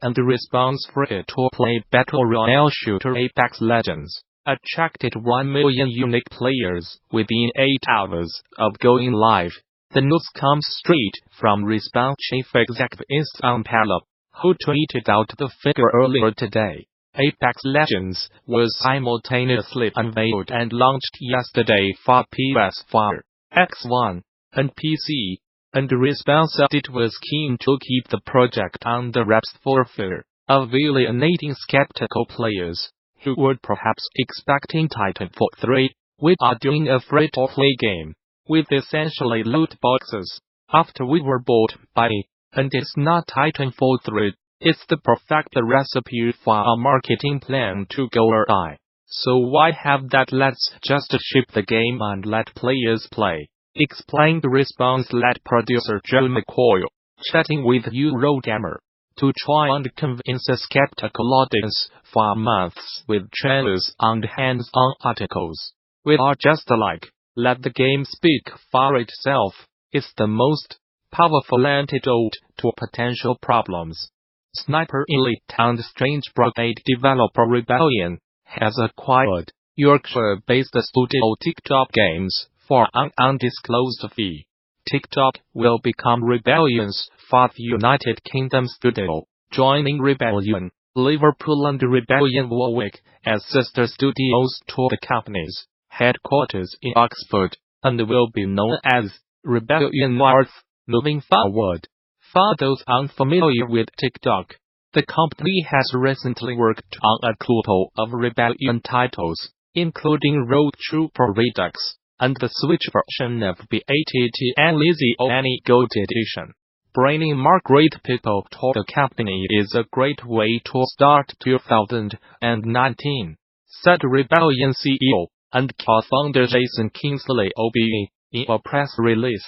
and response free-to-play battle royale shooter Apex Legends attracted 1 million unique players within 8 hours of going live. The news comes straight from Respawn chief executive Isam Palop, who tweeted out the figure earlier today. Apex Legends was simultaneously unveiled and launched yesterday for PS4, X1, and PC, and Respawn said it was keen to keep the project under wraps for fear of alienating skeptical players who were perhaps expecting Titanfall 3. We are doing a free-to-play game with essentially loot boxes after we were bought by it, and it's not Titanfall 3. It's the perfect recipe for a marketing plan to go awry. So why have that? Let's just ship the game and let players play, explained Respawn-led producer Joe McCoy, chatting with Eurogamer, to try and convince a skeptical audience for months with trailers and hands-on articles. We are just like, let the game speak for itself. It's the most powerful antidote to potential problems. Sniper Elite and Strange Brigade developer Rebellion has acquired Yorkshire-based studio TikTok Games for an undisclosed fee. TikTok will become Rebellion's fourth United Kingdom studio, joining Rebellion, Liverpool and Rebellion Warwick as sister studios to the company's headquarters in Oxford, and will be known as Rebellion North moving forward. For those unfamiliar with TikTok, the company has recently worked on a couple of Rebellion titles, including Road Trooper Redux, and the Switch version of BATT Lizzie Annie Gold Edition. Bringing more great people to the company is a great way to start 2019, said Rebellion CEO and co-founder Jason Kingsley OBE, in a press release.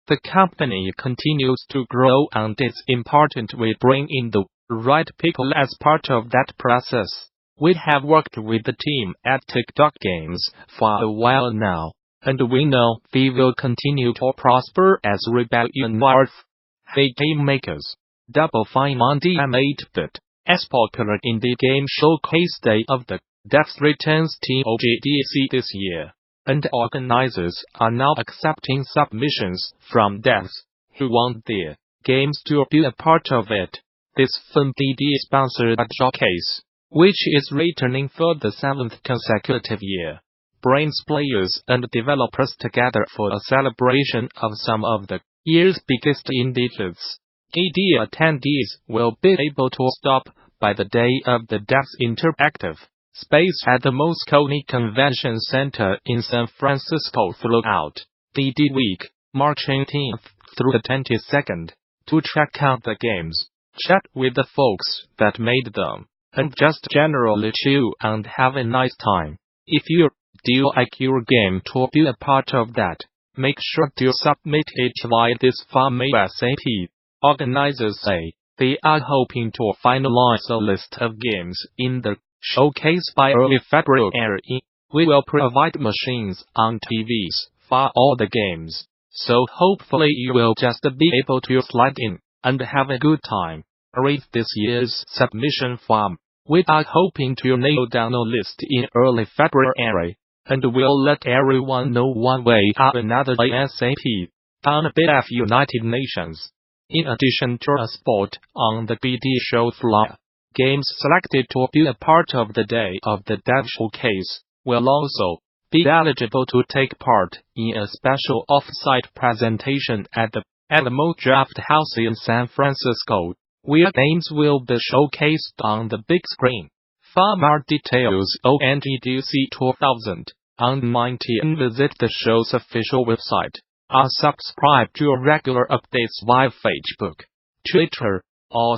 The company continues to grow, and it's important we bring in the right people as part of that process. We have worked with the team at TikTok Games for a while now, and we know they will continue to prosper as Rebellion North. Hey game makers, Double Fine on DM8-bit, as popular indie game showcase Day of the Devs returns TOGDC this year, and organizers are now accepting submissions from devs who want their games to be a part of it. This FunDD-sponsored showcase, which is returning for the 7th consecutive year, brings players and developers together for a celebration of some of the year's biggest indie hits. DD attendees will be able to stop by the Day of the Devs interactive space at the Moscone Convention Center in San Francisco throughout DD Week, March 18th through the 22nd, to check out the games, chat with the folks that made them, and just generally chill and have a nice time. If you do like your game to be a part of that, make sure to submit it via this form ASAP. Organizers say they are hoping to finalize a list of games in the showcase by early February. We will provide machines on TVs for all the games, so hopefully you will just be able to slide in and have a good time. Read this year's submission form. We are hoping to nail down a list in early February, and we'll let everyone know one way or another ASAP on behalf of United Nations. In addition to a spot on the BD show floor, games selected to be a part of the Day of the Dev showcase will also be eligible to take part in a special off-site presentation at the Alamo Draft House in San Francisco, where games will be showcased on the big screen. For more details on NGDC 2019, visit the show's official website, or subscribe to regular updates via Facebook, Twitter, or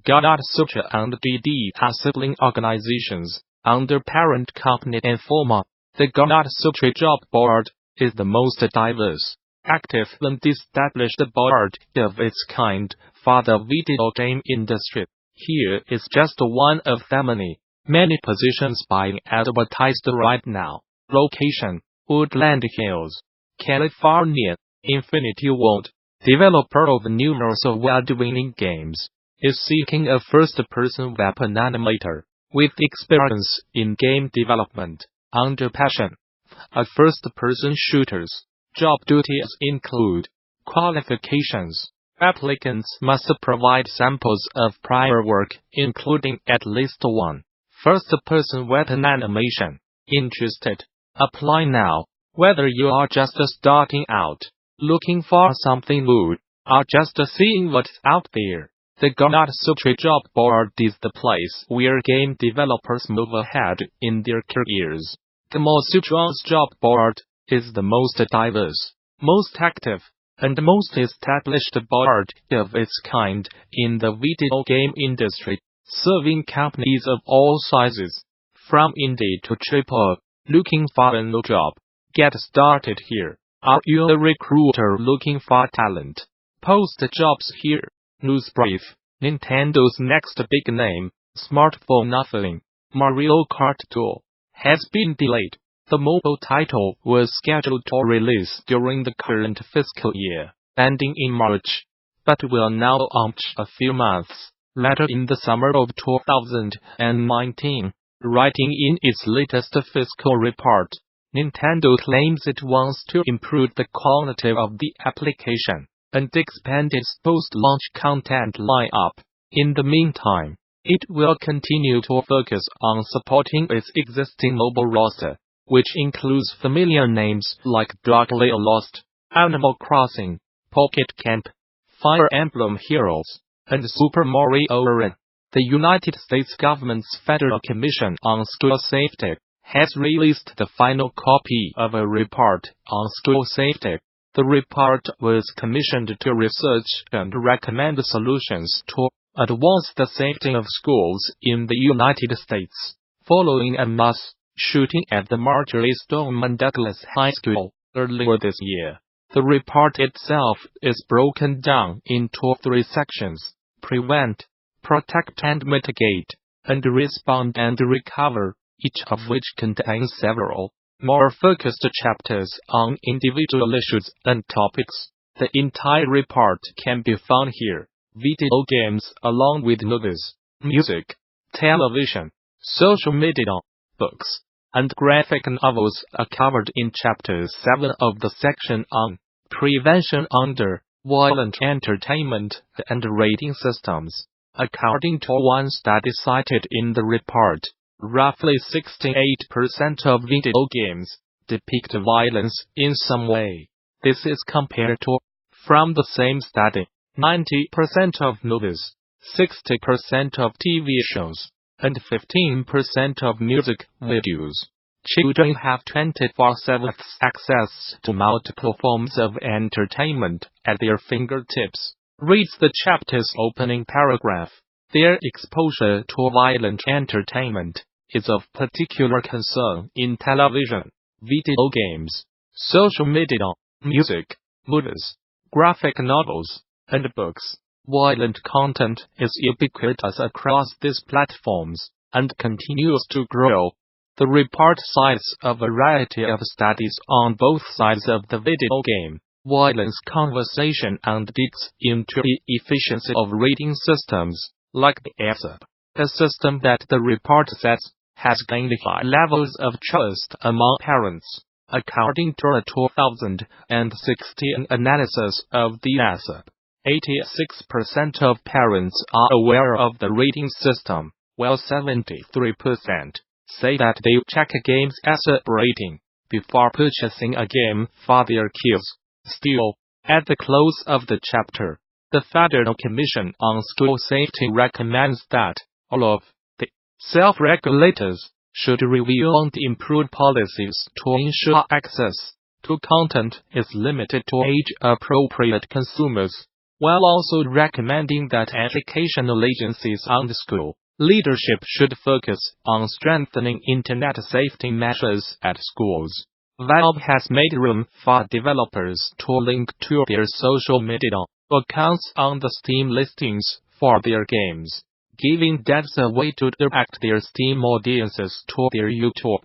Gamasutra and DD are sibling organizations under parent company Informa. The Gamasutra job board is the most diverse, active and established board of its kind for the video game industry. Here is just one of the many positions being advertised right now. Location: Woodland Hills, California. Infinity Ward, developer of numerous award-winning games, is seeking a first-person weapon animator with experience in game development under passion. A first-person shooter's job duties include qualifications. Applicants must provide samples of prior work, including at least one first-person weapon animation. Interested? Apply now. Whether you are just starting out, looking for something new, or just seeing what's out there, the Gamasutra job board is the place where game developers move ahead in their careers. Gamasutra's job board is the most diverse, most active, and most established board of its kind in the video game industry, serving companies of all sizes, from indie to AAA. Looking for a new job? Get started here. Are you a recruiter looking for talent? Post jobs here. News brief. Nintendo's next big name, smartphone offering, Mario Kart 2, has been delayed. The mobile title was scheduled to release during the current fiscal year, ending in March, but will now launch a few months later in the summer of 2019. Writing in its latest fiscal report, Nintendo claims it wants to improve the quality of the application and expand its post-launch content lineup. In the meantime, it will continue to focus on supporting its existing mobile roster, which includes familiar names like Bravely Lost, Animal Crossing, Pocket Camp, Fire Emblem Heroes, and Super Mario Run. The United States government's Federal Commission on School Safety has released the final copy of a report on school safety. The report was commissioned to research and recommend solutions to advance the safety of schools in the United States, following a mass shooting at the Marjorie Stoneman Douglas High School earlier this year. The report itself is broken down into 3 sections: prevent, protect and mitigate, and respond and recover, each of which contains several more focused chapters on individual issues and topics. The entire report can be found here. Video games along with movies, music, television, social media, books, and graphic novels are covered in Chapter 7 of the section on prevention under violent entertainment and rating systems. According to one study cited in the report, roughly 68% of video games depict violence in some way. This is compared to, from the same study, 90% of movies, 60% of TV shows, and 15% of music videos. Children have 24/7 access to multiple forms of entertainment at their fingertips. Reads the chapter's opening paragraph. Their exposure to violent entertainment is of particular concern in television, video games, social media, music, movies, graphic novels, and books. Violent content is ubiquitous across these platforms and continues to grow. The report cites a variety of studies on both sides of the video game violence conversation and digs into the efficiency of rating systems, like the ASAP, a system that the report says has gained high levels of trust among parents. According to a 2016 analysis of the ASAP, 86% of parents are aware of the rating system, while 73% say that they check a game's ASAP rating before purchasing a game for their kids. Still, at the close of the chapter, the Federal Commission on School Safety recommends that all of the self-regulators should review and improve policies to ensure access to content is limited to age-appropriate consumers, while also recommending that educational agencies and school leadership should focus on strengthening internet safety measures at schools. Valve has made room for developers to link to their social media accounts on the Steam listings for their games, giving devs a way to direct their Steam audiences to their YouTube,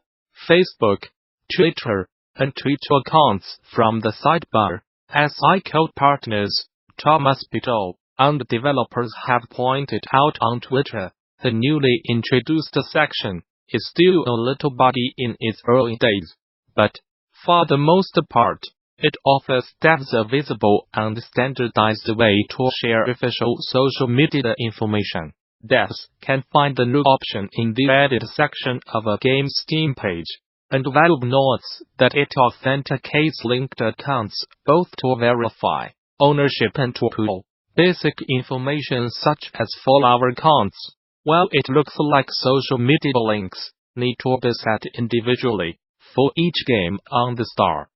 Facebook, Twitter, and Twitch accounts from the sidebar. SI Code Partners, Thomas Pitol, and developers have pointed out on Twitter, the newly introduced section is still a little buggy in its early days, but, for the most part, it offers devs a visible and standardized way to share official social media information. Devs can find the new option in the edit section of a game's Steam page, and Valve notes that it authenticates linked accounts both to verify ownership and to pull basic information such as follower counts. While it looks like social media links need to be set individually for each game on the store,